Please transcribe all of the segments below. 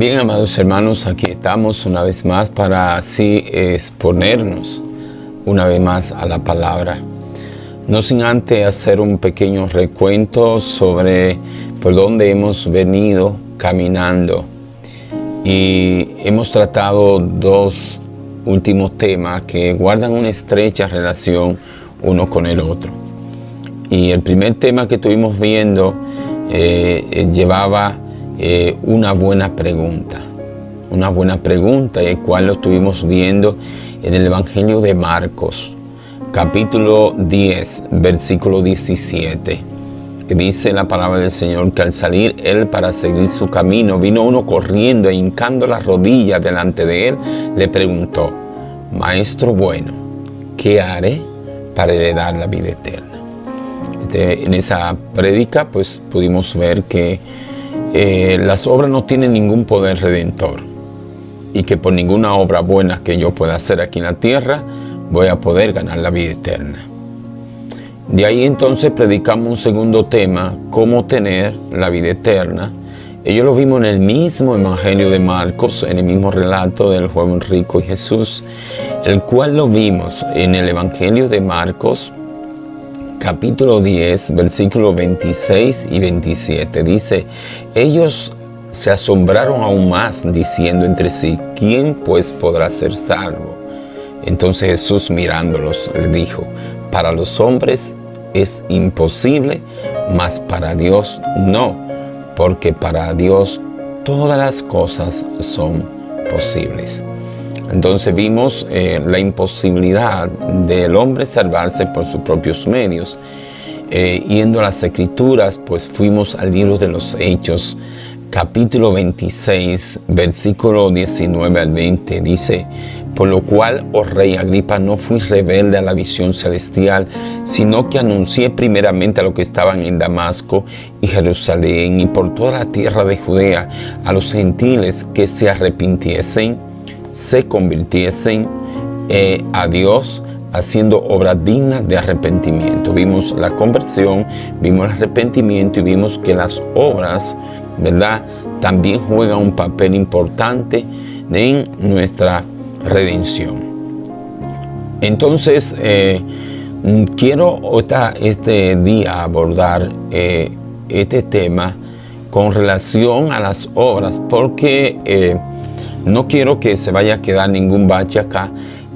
Bien, amados hermanos, aquí estamos una vez más para así exponernos una vez más a la palabra. No sin antes hacer un pequeño recuento sobre por dónde hemos venido caminando. Y hemos tratado dos últimos temas que guardan una estrecha relación uno con el otro. Y el primer tema que estuvimos viendo llevaba una buena pregunta, el cual lo estuvimos viendo en el Evangelio de Marcos, capítulo 10, versículo 17, que dice la palabra del Señor que al salir él para seguir su camino, vino uno corriendo e hincando las rodillas delante de él, le preguntó: Maestro bueno, ¿qué haré para heredar la vida eterna? En esa prédica pues pudimos ver que las obras no tienen ningún poder redentor y que por ninguna obra buena que yo pueda hacer aquí en la tierra voy a poder ganar la vida eterna. De ahí entonces predicamos un segundo tema: cómo tener la vida eterna. Ello lo vimos en el mismo Evangelio de Marcos, en el mismo relato del joven rico y Jesús, el cual lo vimos en el Evangelio de Marcos, capítulo 10, versículos 26 y 27. Dice: ellos se asombraron aún más, diciendo entre sí: ¿quién pues podrá ser salvo? Entonces Jesús, mirándolos, le dijo: para los hombres es imposible, mas para Dios no, porque para Dios todas las cosas son posibles. Entonces vimos la imposibilidad del hombre salvarse por sus propios medios. Yendo a las Escrituras, pues fuimos al libro de los Hechos, capítulo 26, versículo 19 al 20. Dice: por lo cual, oh rey Agripa, no fui rebelde a la visión celestial, sino que anuncié primeramente a los que estaban en Damasco y Jerusalén y por toda la tierra de Judea, a los gentiles que se arrepintiesen, se convirtiesen a Dios, haciendo obras dignas de arrepentimiento. Vimos la conversión, vimos el arrepentimiento y vimos que las obras, ¿verdad?, también juegan un papel importante en nuestra redención. Entonces, quiero este día abordar este tema con relación a las obras, porque no quiero que se vaya a quedar ningún bache acá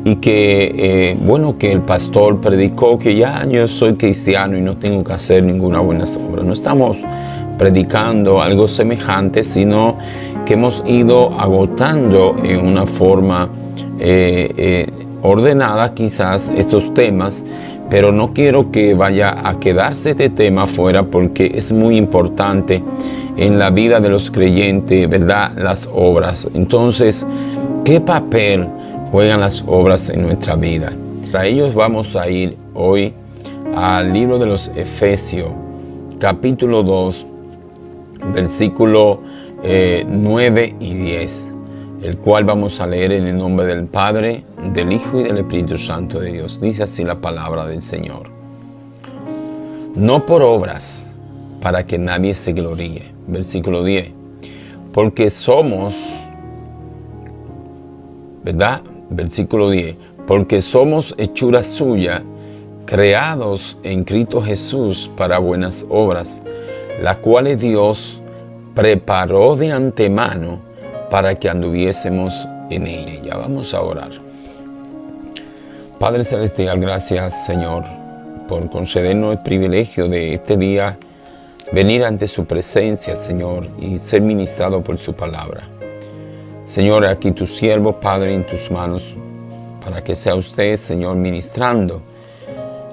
y que, que el pastor predicó que ya yo soy cristiano y no tengo que hacer ninguna buena obra. No estamos predicando algo semejante, sino que hemos ido agotando en una forma ordenada quizás estos temas, pero no quiero que vaya a quedarse este tema fuera, porque es muy importante en la vida de los creyentes, ¿verdad?, las obras. Entonces, ¿qué papel juegan las obras en nuestra vida? Para ellos vamos a ir hoy al libro de los Efesios, capítulo 2, versículo 9 y 10, el cual vamos a leer en el nombre del Padre, del Hijo y del Espíritu Santo de Dios. Dice así la palabra del Señor: no por obras, para que nadie se gloríe. Versículo 10. Porque somos, ¿verdad? Versículo 10. Porque somos hechura suya, creados en Cristo Jesús para buenas obras, las cuales Dios preparó de antemano para que anduviésemos en ella. Vamos a orar. Padre Celestial, gracias, Señor, por concedernos el privilegio de este día venir ante su presencia, Señor, y ser ministrado por su palabra. Señor, aquí tu siervo, Padre, en tus manos, para que sea usted, Señor, ministrando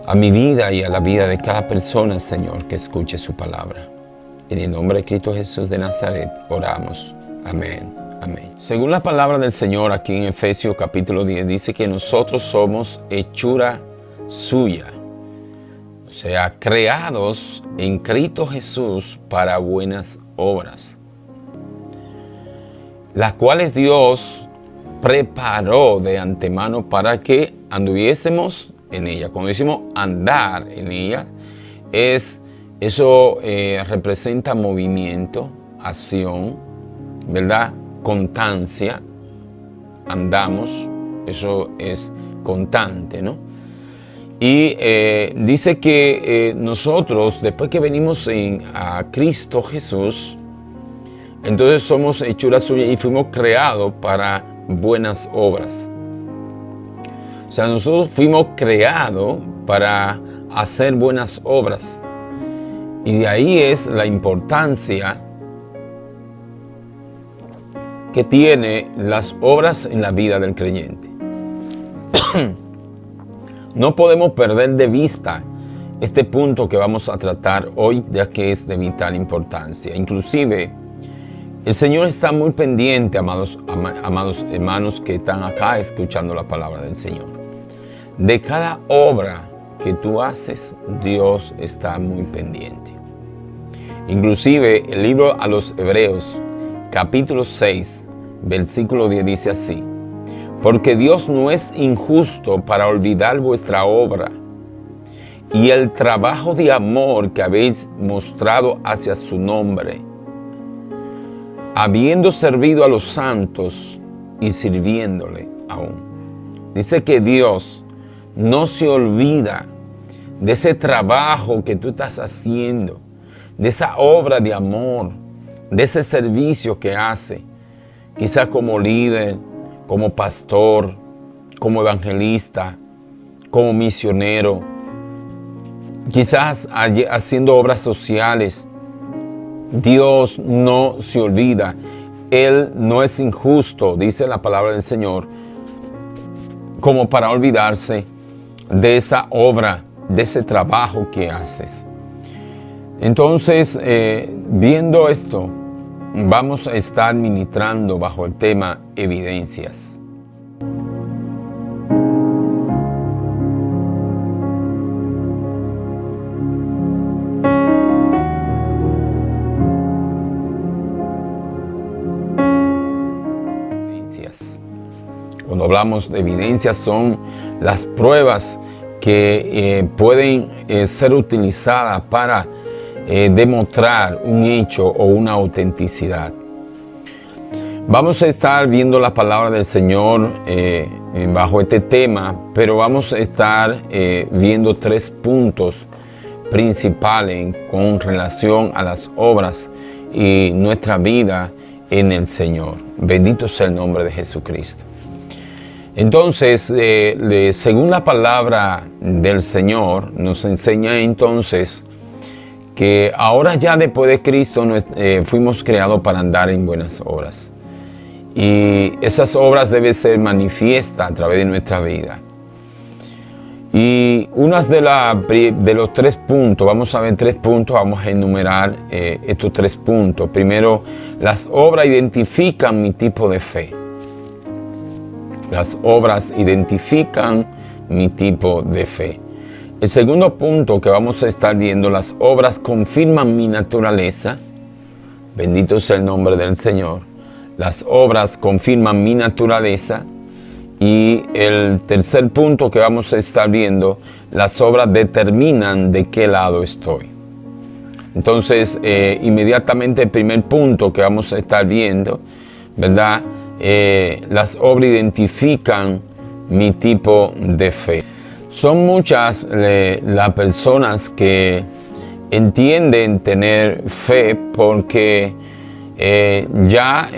a mi vida y a la vida de cada persona, Señor, que escuche su palabra. En el nombre de Cristo Jesús de Nazaret oramos. Amén. Amén. Según la palabra del Señor, aquí en Efesios capítulo 10, dice que nosotros somos hechura suya. O sea, creados en Cristo Jesús para buenas obras, las cuales Dios preparó de antemano para que anduviésemos en ella. Cuando decimos andar en ella, eso representa movimiento, acción, ¿verdad? constancia, andamos, eso es constante, ¿no? Y dice que nosotros, después que venimos a Cristo Jesús, entonces somos hechura suya y fuimos creados para buenas obras. O sea, nosotros fuimos creados para hacer buenas obras. Y de ahí es la importancia que tiene las obras en la vida del creyente. No podemos perder de vista este punto que vamos a tratar hoy, ya que es de vital importancia. Inclusive, el Señor está muy pendiente, amados hermanos que están acá escuchando la palabra del Señor. De cada obra que tú haces, Dios está muy pendiente. Inclusive, el libro a los Hebreos, capítulo 6, versículo 10 dice así: porque Dios no es injusto para olvidar vuestra obra y el trabajo de amor que habéis mostrado hacia su nombre, habiendo servido a los santos y sirviéndole aún. Dice que Dios no se olvida de ese trabajo que tú estás haciendo, de esa obra de amor, de ese servicio que hace, quizás como líder, como pastor, como evangelista, como misionero, quizás haciendo obras sociales. Dios no se olvida. Él no es injusto, dice la palabra del Señor, como para olvidarse de esa obra, de ese trabajo que haces. Entonces, viendo esto, vamos a estar ministrando bajo el tema evidencias. Cuando hablamos de evidencias, son las pruebas que pueden ser utilizadas para demostrar un hecho o una autenticidad. Vamos a estar viendo la palabra del Señor bajo este tema, pero vamos a estar viendo 3 puntos principales con relación a las obras y nuestra vida en el Señor. Bendito sea el nombre de Jesucristo. Entonces, según la palabra del Señor, nos enseña entonces que ahora ya después de Cristo fuimos creados para andar en buenas obras. Y esas obras deben ser manifiestas a través de nuestra vida. Y unas de los 3 puntos, vamos a ver 3 puntos, vamos a enumerar estos 3 puntos. Primero, las obras identifican mi tipo de fe. Las obras identifican mi tipo de fe. El segundo punto que vamos a estar viendo, las obras confirman mi naturaleza. Bendito sea el nombre del Señor. Las obras confirman mi naturaleza. Y el tercer punto que vamos a estar viendo, las obras determinan de qué lado estoy. Entonces, inmediatamente el primer punto que vamos a estar viendo, ¿verdad? Las obras identifican mi tipo de fe. Son muchas las personas que entienden tener fe porque ya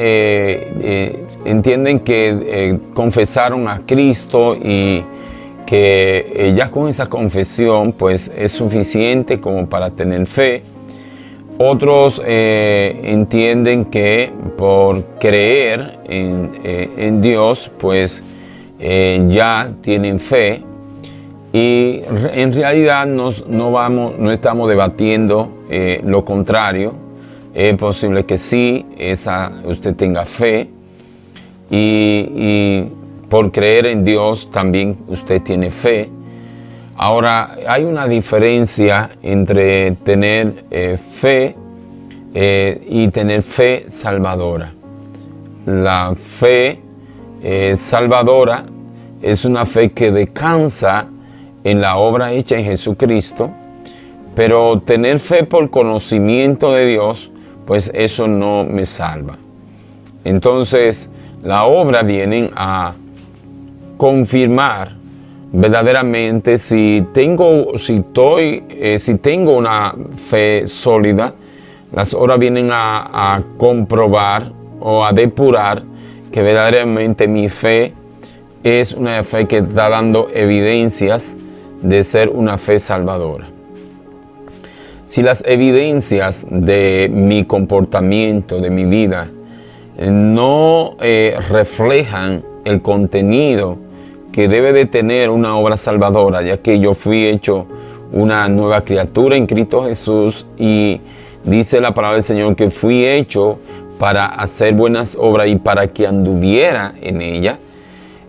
entienden que confesaron a Cristo y que ya con esa confesión pues es suficiente como para tener fe. Otros entienden que por creer en Dios pues ya tienen fe, y en realidad no estamos debatiendo lo contrario. Es posible que sí, usted tenga fe y por creer en Dios también usted tiene fe. Ahora, hay una diferencia entre tener fe y tener fe salvadora. La fe salvadora es una fe que descansa en la obra hecha en Jesucristo, pero tener fe por conocimiento de Dios, pues eso no me salva. Entonces, la obra viene a confirmar verdaderamente si tengo una fe sólida. Las obras vienen a comprobar o a depurar que verdaderamente mi fe es una fe que está dando evidencias de ser una fe salvadora. Si las evidencias de mi comportamiento, de mi vida, no reflejan el contenido que debe de tener una obra salvadora, ya que yo fui hecho una nueva criatura en Cristo Jesús, y dice la palabra del Señor que fui hecho para hacer buenas obras y para que anduviera en ella.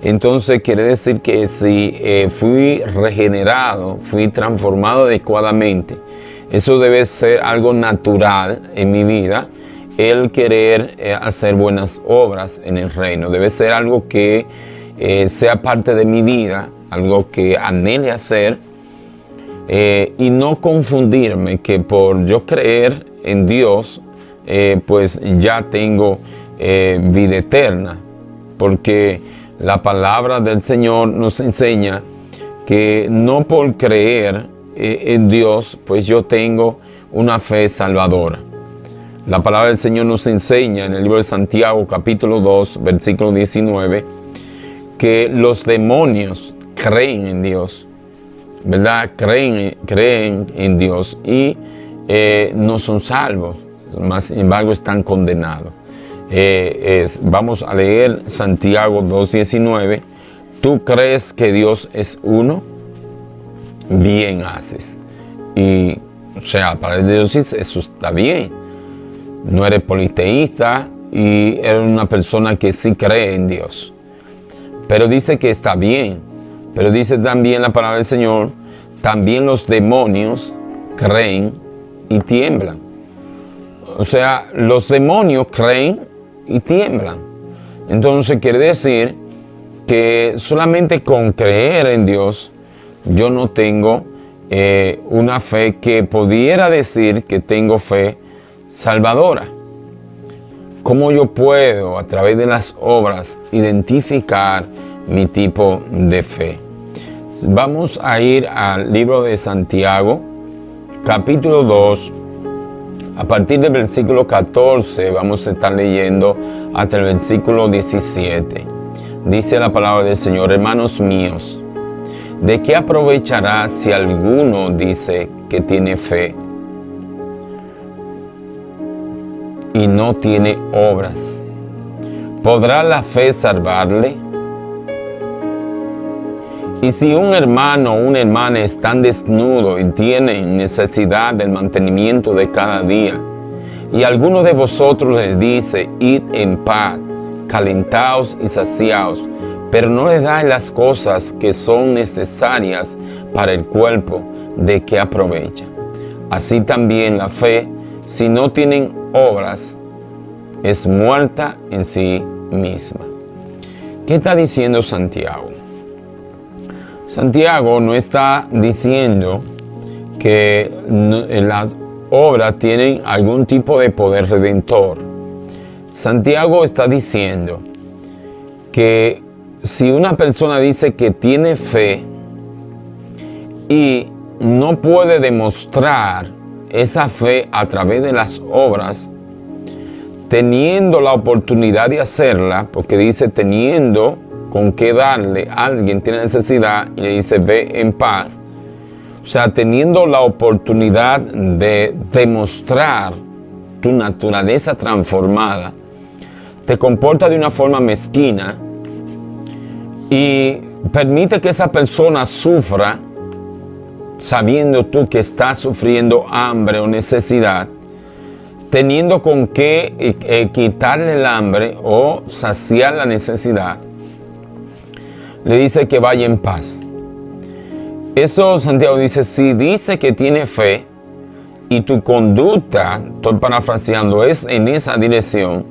Entonces quiere decir que si fui regenerado, fui transformado adecuadamente, eso debe ser algo natural en mi vida, el querer hacer buenas obras en el reino. Debe ser algo que sea parte de mi vida, algo que anhele hacer, y no confundirme que por yo creer en Dios, pues ya tengo vida eterna, porque la palabra del Señor nos enseña que no por creer en Dios, pues yo tengo una fe salvadora. La palabra del Señor nos enseña en el libro de Santiago, capítulo 2, versículo 19, que los demonios creen en Dios, ¿verdad? Creen en Dios y no son salvos, más sin embargo están condenados. Vamos a leer Santiago 2:19. ¿Tú crees que Dios es uno? Bien haces. Y, o sea, para Dios eso está bien. No eres politeísta y eres una persona que sí cree en Dios. Pero dice que está bien. Pero dice también la palabra del Señor, también los demonios creen y tiemblan. O sea, los demonios creen y tiemblan. Entonces quiere decir que solamente con creer en Dios yo no tengo una fe que pudiera decir que tengo fe salvadora. ¿Cómo yo puedo a través de las obras identificar mi tipo de fe? Vamos a ir al libro de Santiago, capítulo 2, a partir del versículo 14, vamos a estar leyendo hasta el versículo 17. Dice la palabra del Señor: hermanos míos, ¿de qué aprovechará si alguno dice que tiene fe y no tiene obras? ¿Podrá la fe salvarle? Y si un hermano o una hermana están desnudos y tienen necesidad del mantenimiento de cada día, y alguno de vosotros les dice: id en paz, calentaos y saciaos, pero no les da las cosas que son necesarias para el cuerpo, ¿de qué aprovecha? Así también la fe, si no tienen obras, es muerta en sí misma. ¿Qué está diciendo Santiago? Santiago no está diciendo que las obras tienen algún tipo de poder redentor. Santiago está diciendo que si una persona dice que tiene fe y no puede demostrar esa fe a través de las obras, teniendo la oportunidad de hacerla, porque dice teniendo con qué darle, alguien tiene necesidad y le dice ve en paz, o sea, teniendo la oportunidad de demostrar tu naturaleza transformada, te comporta de una forma mezquina y permite que esa persona sufra sabiendo tú que está sufriendo hambre o necesidad, teniendo con qué quitarle el hambre o saciar la necesidad, le dice que vaya en paz. Eso Santiago dice, si dice que tiene fe y tu conducta, estoy parafraseando, es en esa dirección,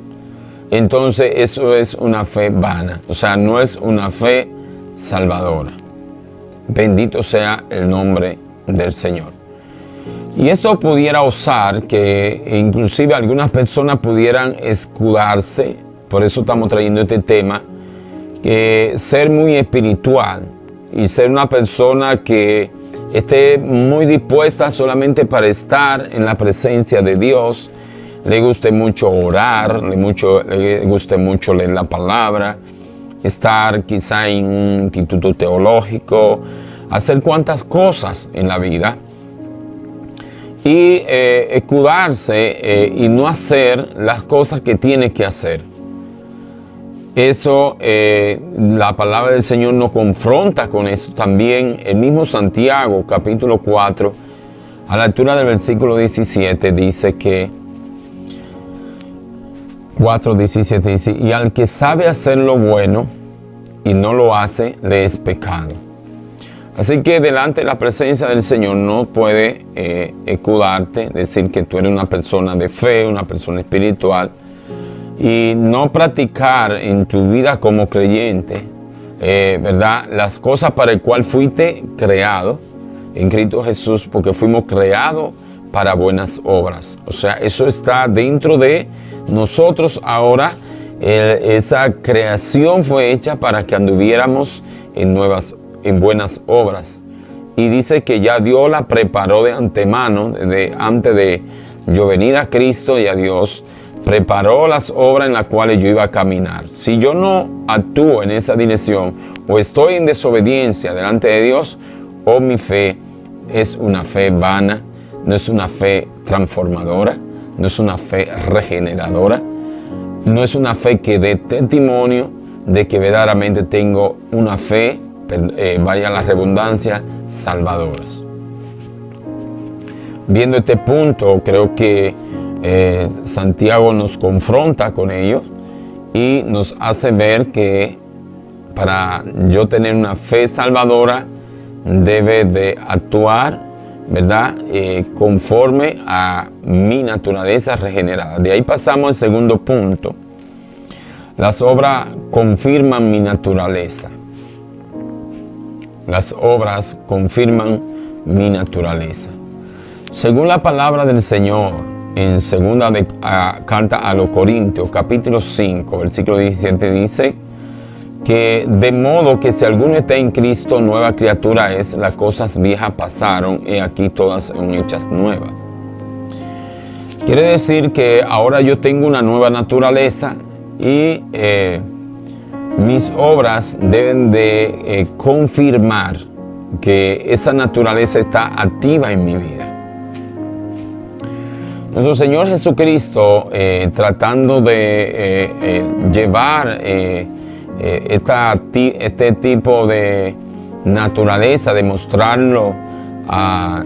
entonces eso es una fe vana, o sea, no es una fe salvadora. Bendito sea el nombre del Señor. Y esto pudiera osar que inclusive algunas personas pudieran escudarse por eso estamos trayendo este tema, que ser muy espiritual y ser una persona que esté muy dispuesta solamente para estar en la presencia de Dios, le guste mucho orar, le guste mucho leer la palabra, estar quizá en un instituto teológico, hacer cuantas cosas en la vida y escudarse y no hacer las cosas que tiene que hacer. Eso, la palabra del Señor nos confronta con eso. También el mismo Santiago, capítulo 4, a la altura del versículo 17, dice que 4:17 dice, y al que sabe hacer lo bueno y no lo hace, le es pecado. Así que delante de la presencia del Señor no puedes escudarte, decir que tú eres una persona de fe, una persona espiritual, y no practicar en tu vida como creyente, ¿verdad? Las cosas para el cual fuiste creado en Cristo Jesús, porque fuimos creados para buenas obras. O sea, eso está dentro de nosotros ahora. Esa creación fue hecha para que anduviéramos en buenas obras. Y dice que ya Dios la preparó de antemano, antes de yo venir a Cristo y a Dios, preparó las obras en las cuales yo iba a caminar. Si yo no actúo en esa dirección o estoy en desobediencia delante de Dios, o mi fe es una fe vana, no es una fe transformadora, no es una fe regeneradora, no es una fe que dé testimonio de que verdaderamente tengo una fe, vaya la redundancia, salvadoras. Viendo este punto, creo que Santiago nos confronta con ello y nos hace ver que para yo tener una fe salvadora debe de actuar, ¿verdad? Conforme a mi naturaleza regenerada. De ahí pasamos al segundo punto. Las obras confirman mi naturaleza. Las obras confirman mi naturaleza. Según la palabra del Señor, en segunda carta a los Corintios, capítulo 5, versículo 17, dice que de modo que si alguno está en Cristo, nueva criatura es, las cosas viejas pasaron y aquí todas son hechas nuevas. Quiere decir que ahora yo tengo una nueva naturaleza y mis obras deben de confirmar que esa naturaleza está activa en mi vida. Nuestro Señor Jesucristo, tratando de llevar este tipo de naturaleza, de mostrarlo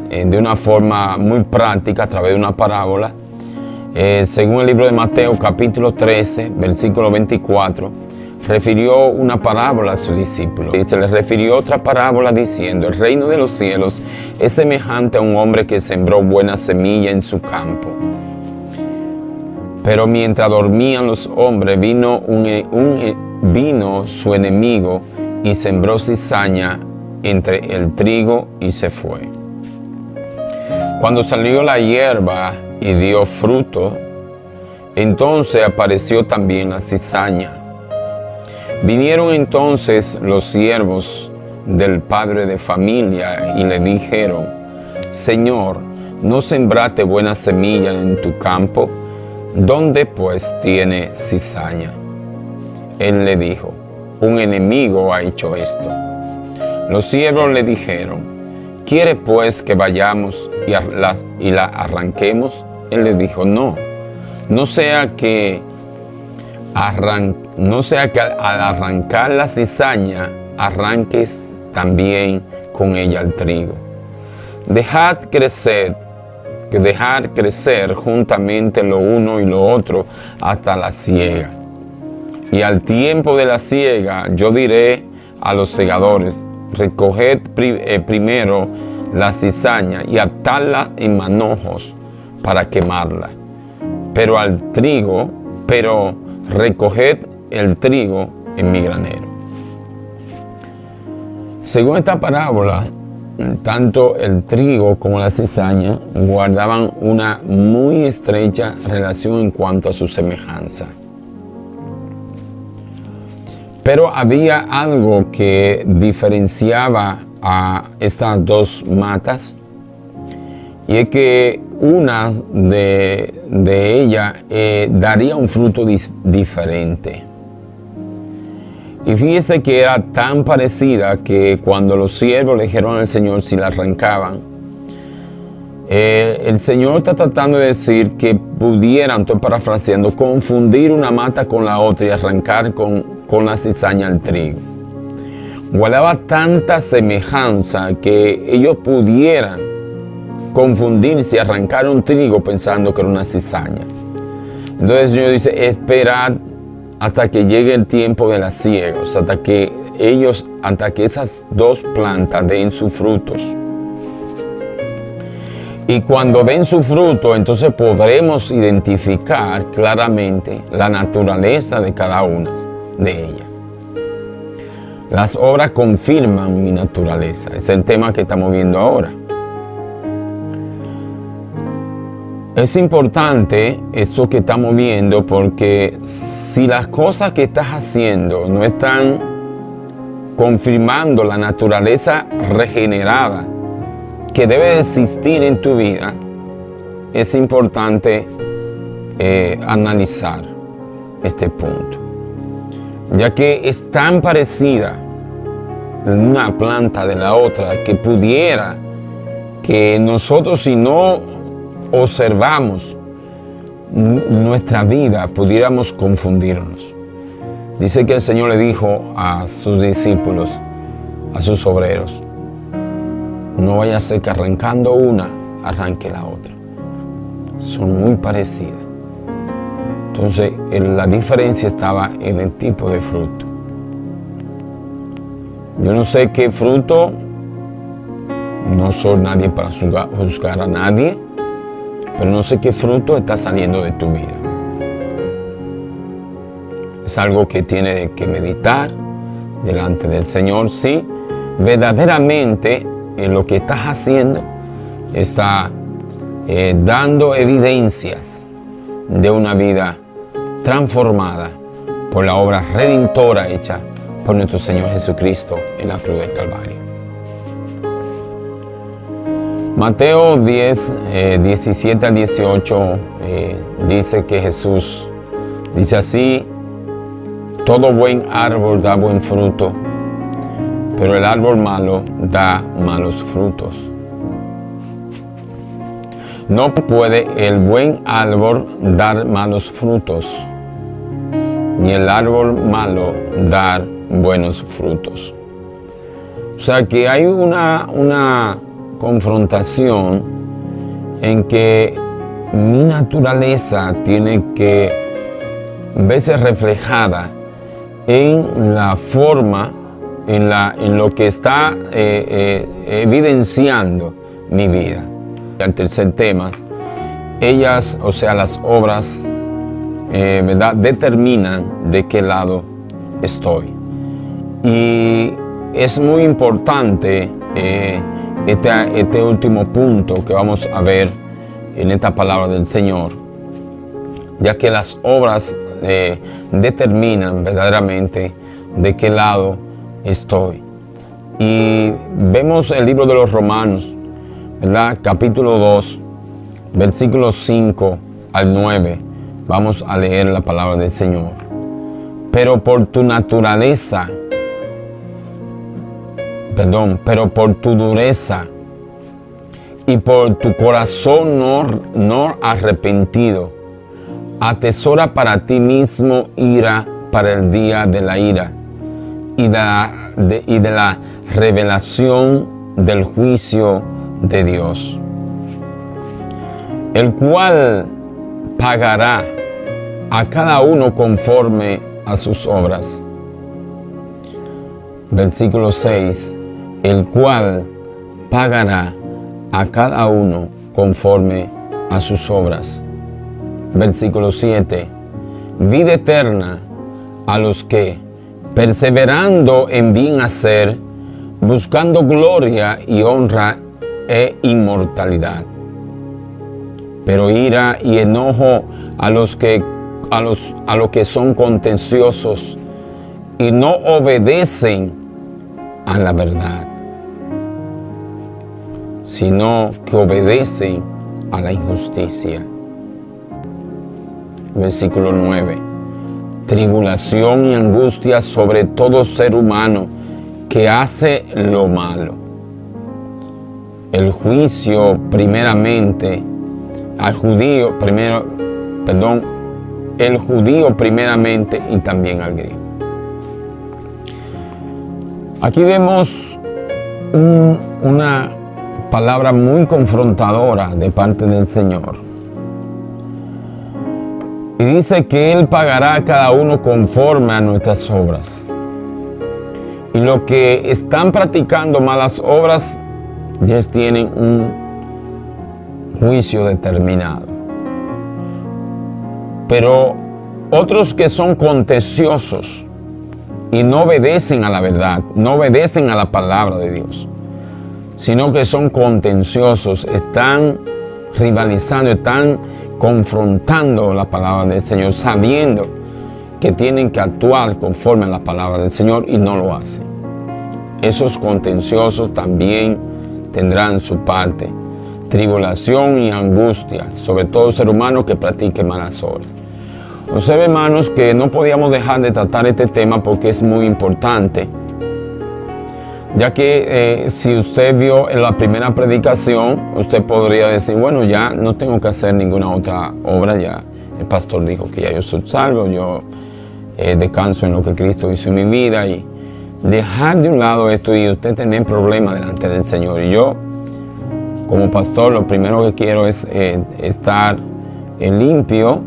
de una forma muy práctica a través de una parábola, según el libro de Mateo capítulo 13, versículo 24, refirió una parábola a sus discípulos. Y se les refirió otra parábola diciendo, el reino de los cielos es semejante a un hombre que sembró buena semilla en su campo. Pero mientras dormían los hombres, vino su enemigo y sembró cizaña entre el trigo y se fue. Cuando salió la hierba y dio fruto, entonces apareció también la cizaña. Vinieron entonces los siervos del padre de familia y le dijeron, Señor, ¿no sembraste buena semilla en tu campo? ¿Dónde pues tiene cizaña? Él le dijo, un enemigo ha hecho esto. Los siervos le dijeron, ¿quiere pues que vayamos y la arranquemos? Él le dijo, no sea que al arrancar la cizaña, arranques también con ella el trigo. Dejar crecer juntamente lo uno y lo otro hasta la siega. Y al tiempo de la siega, yo diré a los segadores, recoged primero la cizaña y atadla en manojos para quemarla. Pero recoged el trigo en mi granero. Según esta parábola, tanto el trigo como la cizaña guardaban una muy estrecha relación en cuanto a su semejanza. Pero había algo que diferenciaba a estas dos matas, y es que una de ellas daría un fruto diferente. Y fíjese que era tan parecida que cuando los siervos le dijeron al Señor si la arrancaban, el Señor está tratando de decir que pudieran, estoy parafraseando, confundir una mata con la otra y arrancar con la cizaña el trigo. Guardaba tanta semejanza que ellos pudieran confundirse y arrancar un trigo pensando que era una cizaña. Entonces el Señor dice, esperad hasta que llegue el tiempo de la siega, hasta que esas dos plantas den sus frutos. Y cuando den su fruto, entonces podremos identificar claramente la naturaleza de cada una de ellas. Las obras confirman mi naturaleza. Es el tema que estamos viendo ahora. Es importante esto que estamos viendo porque si las cosas que estás haciendo no están confirmando la naturaleza regenerada que debe existir en tu vida, es importante analizar este punto, ya que es tan parecida una planta de la otra que pudiera que nosotros, si no observamos nuestra vida, pudiéramos confundirnos. Dice que el Señor le dijo a sus discípulos, a sus obreros, no vaya a ser que arrancando una, arranque la otra. Son muy parecidas. Entonces, la diferencia estaba en el tipo de fruto. Yo no sé qué fruto, no soy nadie para juzgar a nadie, pero no sé qué fruto está saliendo de tu vida. Es algo que tienes que meditar delante del Señor. Si verdaderamente en lo que estás haciendo está dando evidencias de una vida transformada por la obra redentora hecha por nuestro Señor Jesucristo en la cruz del Calvario. Mateo 10, 17 al 18 dice que Jesús dice así: todo buen árbol da buen fruto, pero el árbol malo da malos frutos. No puede el buen árbol dar malos frutos, ni el árbol malo dar buenos frutos. O sea que hay una confrontación en que mi naturaleza tiene que verse reflejada en la forma, en lo que está evidenciando mi vida. El tercer tema, ellas, o sea, las obras, ¿verdad?, determinan de qué lado estoy. Y es muy importante este último punto que vamos a ver en esta palabra del Señor, ya que las obras determinan verdaderamente de qué lado estoy. Y vemos el libro de los Romanos, ¿verdad?, capítulo 2, versículos 5 al 9. Vamos a leer la palabra del Señor. Pero por tu dureza y por tu corazón no arrepentido, atesora para ti mismo ira para el día de la ira y de la revelación del juicio de Dios, el cual pagará a cada uno conforme a sus obras. Versículo 6, el cual pagará a cada uno conforme a sus obras. Versículo 7, vida eterna a los que, perseverando en bien hacer, buscando gloria y honra e inmortalidad. Pero ira y enojo a los que son contenciosos y no obedecen a la verdad, sino que obedecen a la injusticia. Versículo 9. Tribulación y angustia sobre todo ser humano que hace lo malo. El juicio primeramente al judío, el judío primeramente y también al griego. Aquí vemos una palabra muy confrontadora de parte del Señor. Y dice que Él pagará a cada uno conforme a nuestras obras. Y los que están practicando malas obras ya tienen un juicio determinado. Pero otros que son contenciosos y no obedecen a la verdad, no obedecen a la palabra de Dios, sino que son contenciosos, están rivalizando, están confrontando la palabra del Señor, sabiendo que tienen que actuar conforme a la palabra del Señor y no lo hacen. Esos contenciosos también tendrán su parte, tribulación y angustia, sobre todo ser humano que practique malas obras. Observe, hermanos, que no podíamos dejar de tratar este tema porque es muy importante, ya que si usted vio en la primera predicación, usted podría decir, bueno, ya no tengo que hacer ninguna otra obra, ya el pastor dijo que ya yo soy salvo, yo descanso en lo que Cristo hizo en mi vida, y dejar de un lado esto y usted tener problemas delante del Señor. Y yo, como pastor, lo primero que quiero es estar limpio,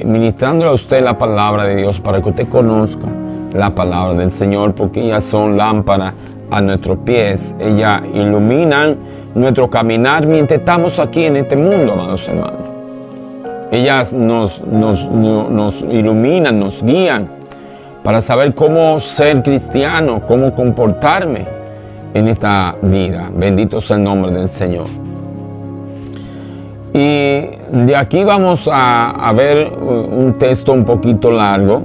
ministrándole a usted la palabra de Dios para que usted conozca la palabra del Señor, porque ellas son lámparas a nuestros pies, ellas iluminan nuestro caminar mientras estamos aquí en este mundo, amados hermanos. Ellas nos iluminan, nos guían para saber cómo ser cristiano, cómo comportarme en esta vida. Bendito sea el nombre del Señor. Y de aquí vamos a ver un texto un poquito largo,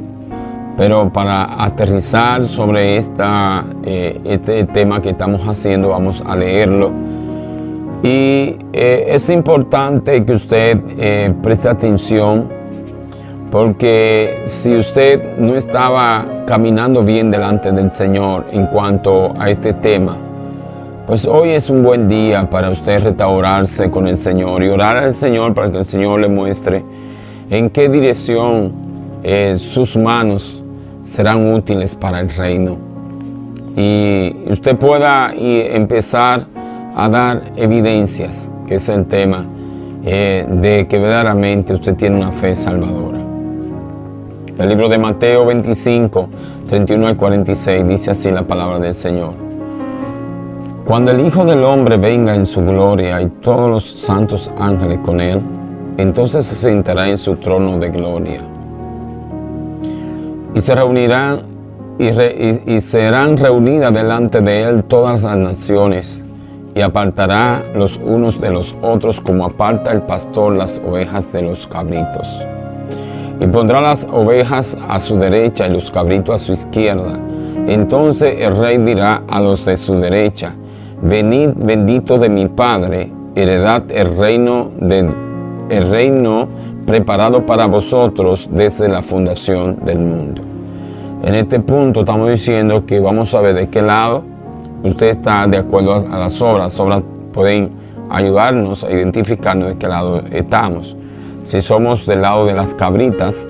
pero para aterrizar sobre este tema que estamos haciendo, vamos a leerlo. Y es importante que usted preste atención, porque si usted no estaba caminando bien delante del Señor en cuanto a este tema, pues hoy es un buen día para usted restaurarse con el Señor y orar al Señor para que el Señor le muestre en qué dirección sus manos serán útiles para el reino. Y usted pueda empezar a dar evidencias, que es el tema, de que verdaderamente usted tiene una fe salvadora. El libro de Mateo 25, 31 al 46 dice así la palabra del Señor. Cuando el Hijo del Hombre venga en su gloria y todos los santos ángeles con él, entonces se sentará en su trono de gloria. Y se reunirán y serán reunidas delante de él todas las naciones, y apartará los unos de los otros como aparta el pastor las ovejas de los cabritos. Y pondrá las ovejas a su derecha y los cabritos a su izquierda. Entonces el rey dirá a los de su derecha: venid, bendito de mi Padre, heredad el reino preparado para vosotros desde la fundación del mundo. En este punto estamos diciendo que vamos a ver de qué lado usted está de acuerdo a las obras. Las obras pueden ayudarnos a identificarnos de qué lado estamos. Si somos del lado de las cabritas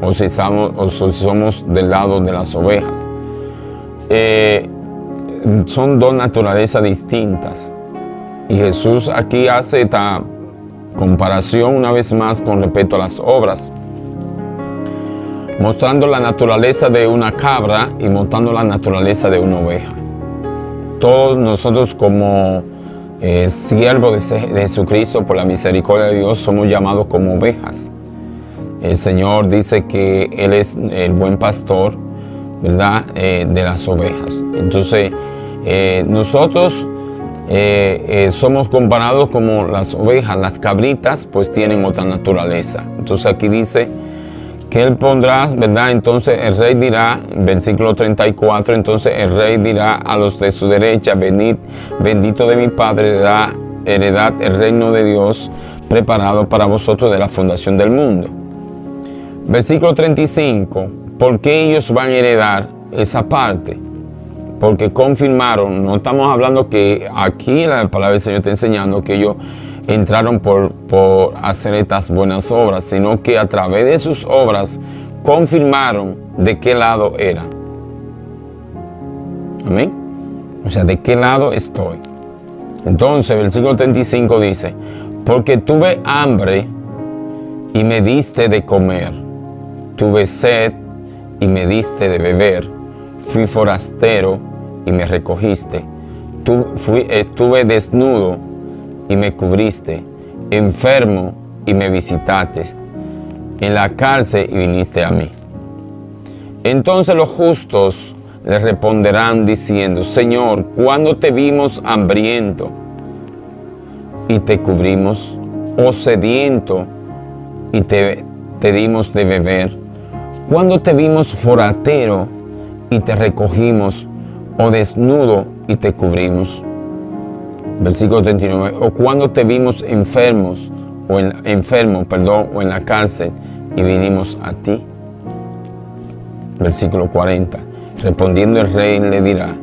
o si somos del lado de las ovejas. Son dos naturalezas distintas. Y Jesús aquí hace esta comparación una vez más con respecto a las obras, mostrando la naturaleza de una cabra y mostrando la naturaleza de una oveja. Todos nosotros como siervos de Jesucristo, por la misericordia de Dios, somos llamados como ovejas. El Señor dice que Él es el buen pastor, ¿verdad?, de las ovejas. Entonces, nosotros somos comparados como las ovejas. Las cabritas pues tienen otra naturaleza. Entonces aquí dice que él pondrá, ¿verdad? Entonces el rey dirá, versículo 34, entonces el rey dirá a los de su derecha, venid, bendito de mi Padre, heredad el reino de Dios preparado para vosotros de la fundación del mundo. Versículo 35, ¿por qué ellos van a heredar esa parte? Porque confirmaron, no estamos hablando que aquí la palabra del Señor está enseñando que ellos entraron por hacer estas buenas obras, sino que a través de sus obras confirmaron de qué lado eran. Amén. O sea, de qué lado estoy. Entonces, el versículo 35 dice, porque tuve hambre y me diste de comer, tuve sed y me diste de beber, fui forastero y me recogiste, estuve desnudo y me cubriste, enfermo y me visitaste, en la cárcel y viniste a mí. Entonces los justos le responderán diciendo, Señor, ¿cuándo te vimos hambriento y te cubrimos, o sediento y te dimos de beber? ¿Cuándo te vimos forastero y te recogimos, o desnudo y te cubrimos? Versículo 39, o cuando te vimos enfermo, o en la cárcel y vinimos a ti. Versículo 40, respondiendo el rey le dirá,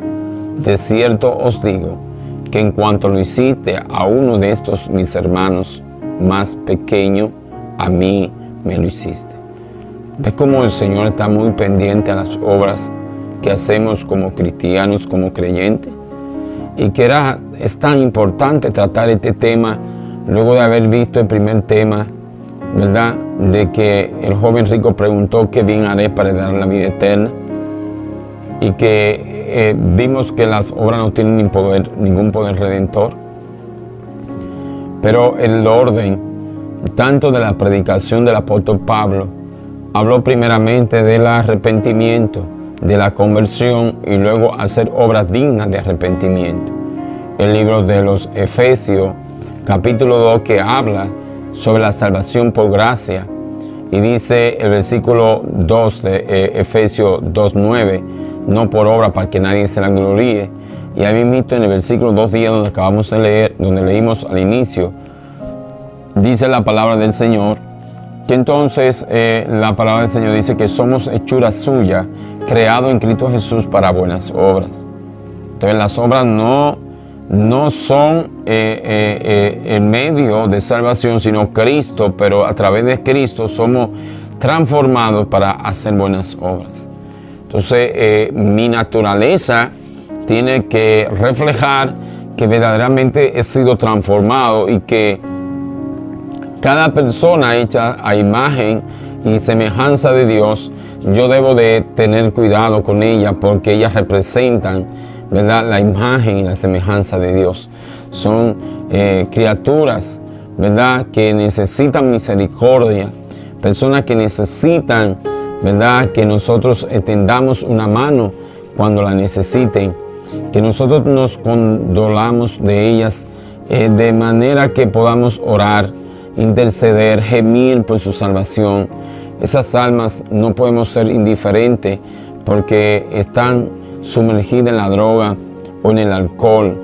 de cierto os digo, que en cuanto lo hiciste a uno de estos mis hermanos más pequeño, a mí me lo hiciste. ¿Ves cómo el Señor está muy pendiente a las obras que hacemos como cristianos, como creyentes? Y que es tan importante tratar este tema luego de haber visto el primer tema, ¿verdad? De que el joven rico preguntó qué bien haré para dar la vida eterna. Y que vimos que las obras no tienen ningún poder redentor. Pero el orden, tanto de la predicación del apóstol Pablo, habló primeramente del arrepentimiento, de la conversión y luego hacer obras dignas de arrepentimiento. El libro de los Efesios, capítulo 2, que habla sobre la salvación por gracia, y dice el versículo 2 de Efesios 2:9, no por obra para que nadie se la gloríe. Y ahí mismo en el versículo 2:10 donde acabamos de leer, donde leímos al inicio, dice la palabra del Señor, que entonces la palabra del Señor dice que somos hechura suya, creado en Cristo Jesús para buenas obras. Entonces las obras no son el medio de salvación, sino Cristo, pero a través de Cristo somos transformados para hacer buenas obras. Entonces mi naturaleza tiene que reflejar que verdaderamente he sido transformado y que cada persona hecha a imagen y semejanza de Dios, yo debo de tener cuidado con ella porque ellas representan, ¿verdad?, la imagen y la semejanza de Dios. Son criaturas, ¿verdad?, que necesitan misericordia, personas que necesitan, ¿verdad?, que nosotros extendamos una mano cuando la necesiten, que nosotros nos condolamos de ellas de manera que podamos orar, interceder, gemir por su salvación. Esas almas no podemos ser indiferentes porque están sumergidas en la droga o en el alcohol,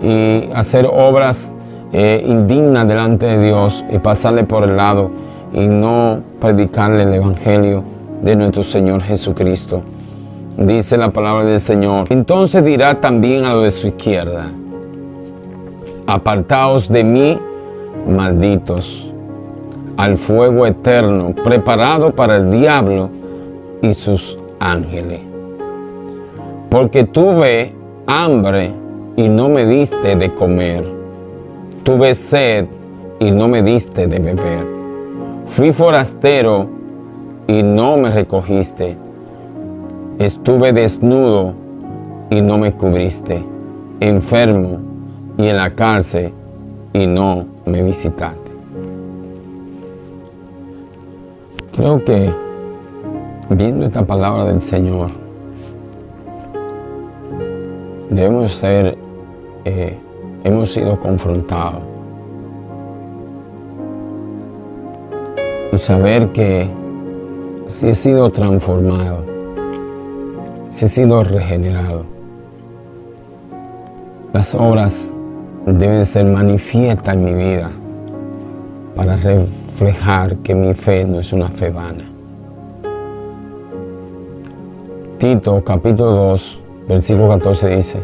y hacer obras indignas delante de Dios y pasarle por el lado y no predicarle el evangelio de nuestro Señor Jesucristo. Dice la palabra del Señor, entonces dirá también a los de su izquierda, apartaos de mí, malditos, al fuego eterno preparado para el diablo y sus ángeles. Porque tuve hambre y no me diste de comer, tuve sed y no me diste de beber, fui forastero y no me recogiste, estuve desnudo y no me cubriste, enfermo y en la cárcel y no me visitaste. Creo que viendo esta palabra del Señor, hemos sido confrontados y saber que si he sido transformado, si he sido regenerado, las obras deben ser manifiestas en mi vida para reflejar que mi fe no es una fe vana. Tito capítulo 2, versículo 14 dice: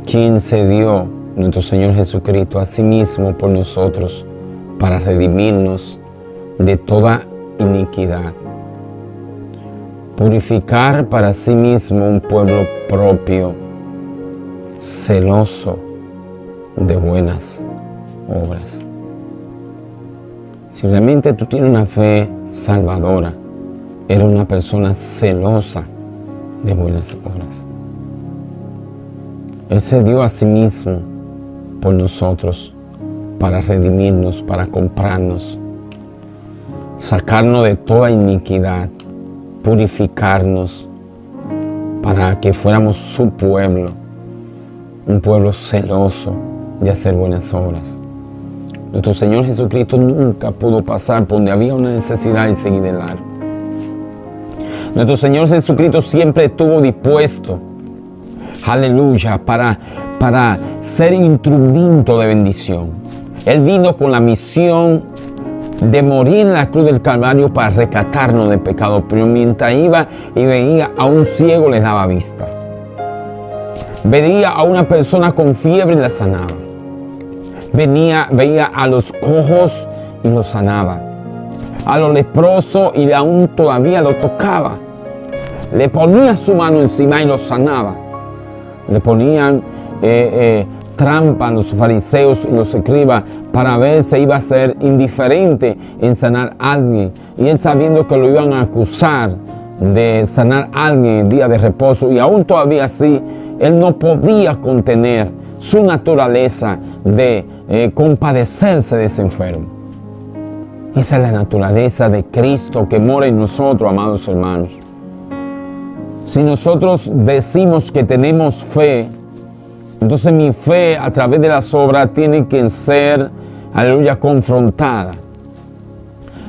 quien se dio nuestro Señor Jesucristo a sí mismo por nosotros para redimirnos de toda iniquidad, purificar para sí mismo un pueblo propio, celoso de buenas obras. Si realmente tú tienes una fe salvadora, eres una persona celosa de buenas obras. Él se dio a sí mismo por nosotros para redimirnos, para comprarnos, sacarnos de toda iniquidad, purificarnos para que fuéramos su pueblo, un pueblo celoso de hacer buenas obras. Nuestro Señor Jesucristo nunca pudo pasar por donde había una necesidad y seguir de largo. Nuestro Señor Jesucristo siempre estuvo dispuesto, aleluya, para ser instrumento de bendición. Él vino con la misión de morir en la cruz del Calvario para rescatarnos del pecado, pero mientras iba y veía a un ciego le daba vista. Veía a una persona con fiebre y la sanaba. Veía a los cojos y los sanaba. A los leprosos y aún todavía lo tocaba. Le ponía su mano encima y lo sanaba. Le ponían trampa a los fariseos y los escribas para ver si iba a ser indiferente en sanar a alguien. Y él, sabiendo que lo iban a acusar de sanar a alguien en día de reposo, y aún todavía así, él no podía contener su naturaleza de compadecerse de ese enfermo. Esa es la naturaleza de Cristo que mora en nosotros, amados hermanos. Si nosotros decimos que tenemos fe, entonces mi fe a través de las obras tiene que ser, aleluya, confrontada.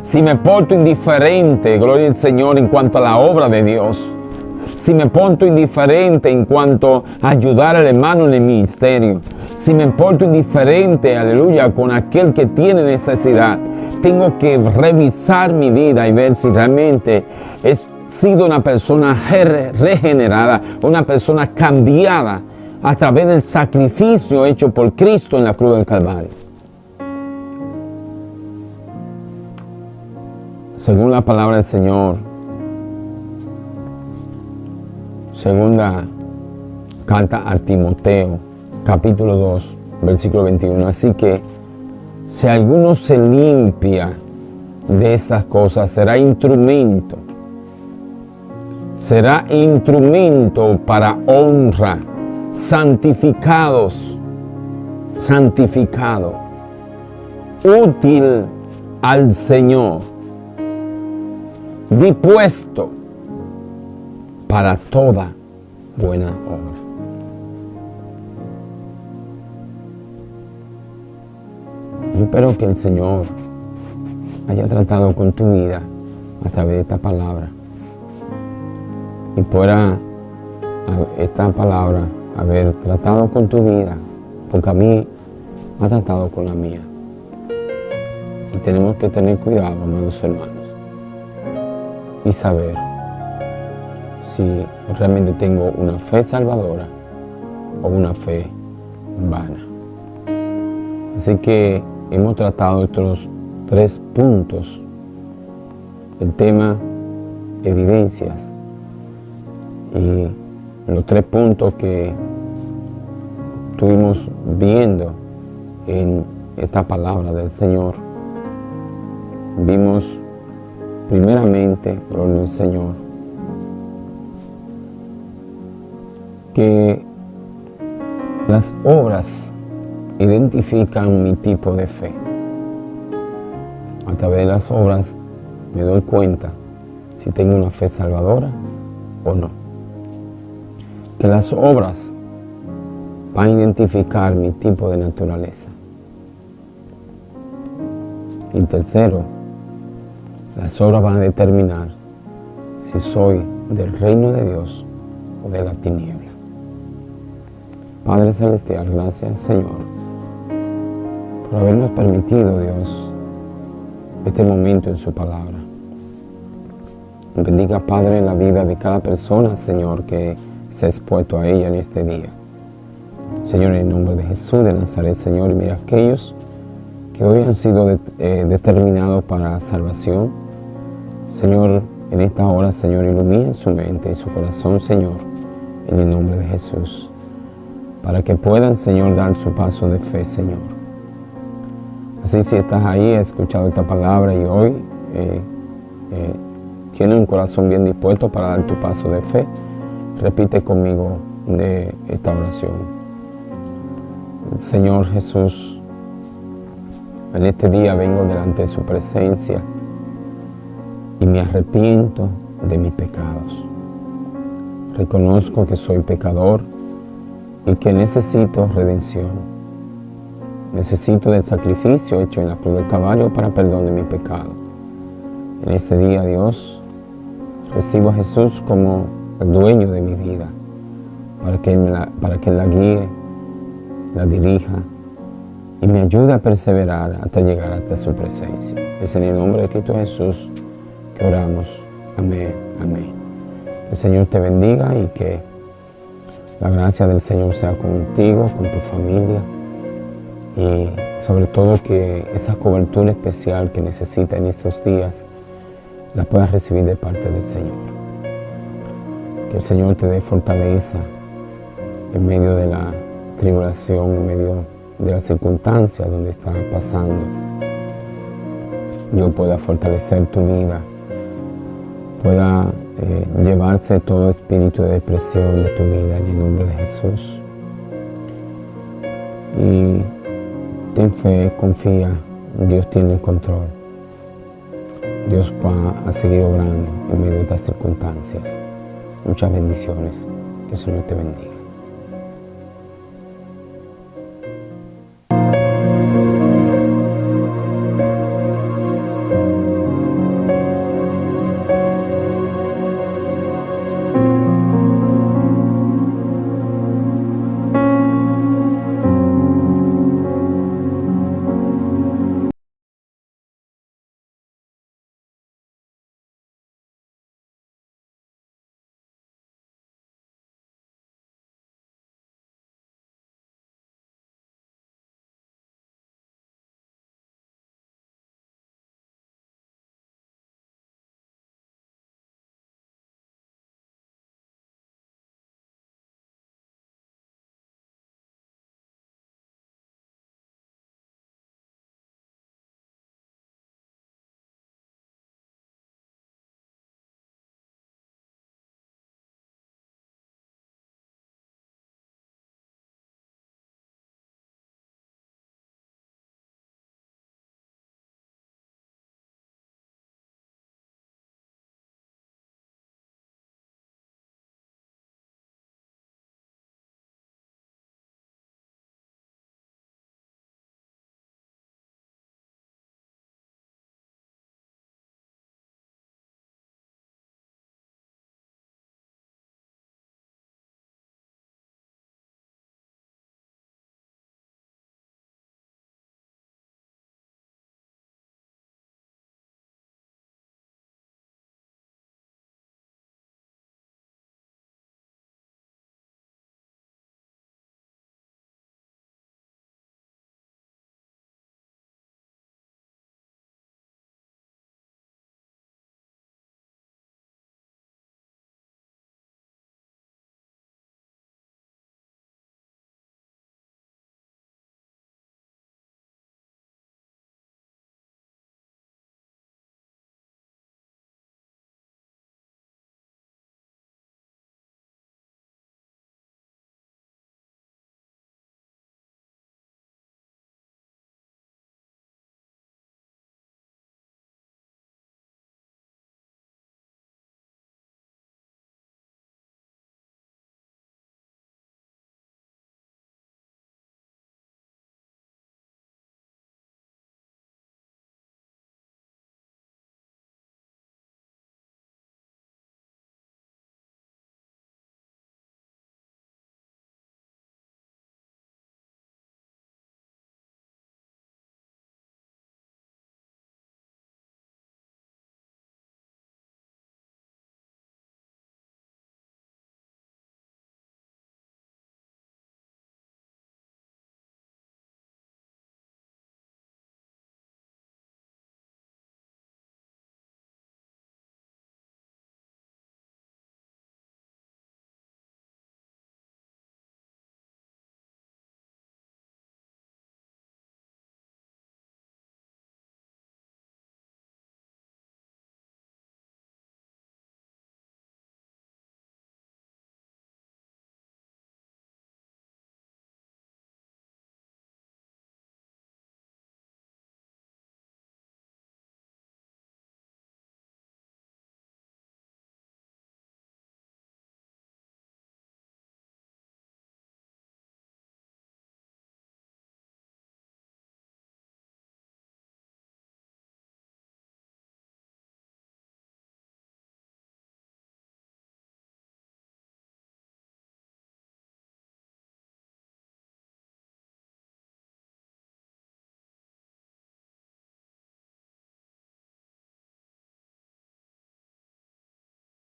Si me porto indiferente, gloria al Señor, en cuanto a la obra de Dios, si me porto indiferente en cuanto a ayudar al hermano en el ministerio, si me porto indiferente, aleluya, con aquel que tiene necesidad, tengo que revisar mi vida y ver si realmente he sido una persona regenerada, una persona cambiada a través del sacrificio hecho por Cristo en la cruz del Calvario. Según la palabra del Señor, segunda carta a Timoteo, capítulo 2, versículo 21. Así que si alguno se limpia de estas cosas, será instrumento para honra, santificado, útil al Señor, dispuesto para toda buena obra. Yo espero que el Señor haya tratado con tu vida a través de esta palabra y pueda esta palabra haber tratado con tu vida, porque a mí ha tratado con la mía. Y tenemos que tener cuidado, amados hermanos, y saber si realmente tengo una fe salvadora o una fe vana. Así que hemos tratado estos 3 puntos. El tema, evidencias. Y los 3 puntos que estuvimos viendo en esta palabra del Señor. Vimos primeramente, gloria al Señor, que las obras identifican mi tipo de fe. A través de las obras me doy cuenta si tengo una fe salvadora o no. Que las obras van a identificar mi tipo de naturaleza. Y tercero, las obras van a determinar si soy del reino de Dios o de la tiniebla. Padre Celestial, gracias, Señor, por habernos permitido, Dios, este momento en su palabra. Bendiga, Padre, la vida de cada persona, Señor, que se ha expuesto a ella en este día. Señor, en el nombre de Jesús de Nazaret, Señor, y mira aquellos que hoy han sido determinados para salvación. Señor, en esta hora, Señor, ilumina su mente y su corazón, Señor, en el nombre de Jesús, para que puedan, Señor, dar su paso de fe, Señor. Así, si estás ahí, has escuchado esta palabra y hoy tienes un corazón bien dispuesto para dar tu paso de fe, repite conmigo de esta oración. Señor Jesús, en este día vengo delante de su presencia y me arrepiento de mis pecados. Reconozco que soy pecador y que necesito redención. Necesito del sacrificio hecho en la cruz del Calvario para perdón de mi pecado. En este día, Dios, recibo a Jesús como el dueño de mi vida, para que Él la guíe, la dirija y me ayude a perseverar hasta llegar hasta su presencia. Es en el nombre de Cristo Jesús que oramos. Amén, amén. El Señor te bendiga y que la gracia del Señor sea contigo, con tu familia, y sobre todo que esa cobertura especial que necesitas en estos días la puedas recibir de parte del Señor. Que el Señor te dé fortaleza en medio de la tribulación, en medio de las circunstancias donde estás pasando. Dios pueda fortalecer tu vida, pueda llevarse todo espíritu de depresión de tu vida en el nombre de Jesús. Y ten fe, confía, Dios tiene el control. Dios va a seguir obrando en medio de estas circunstancias. Muchas bendiciones. Que el Señor te bendiga.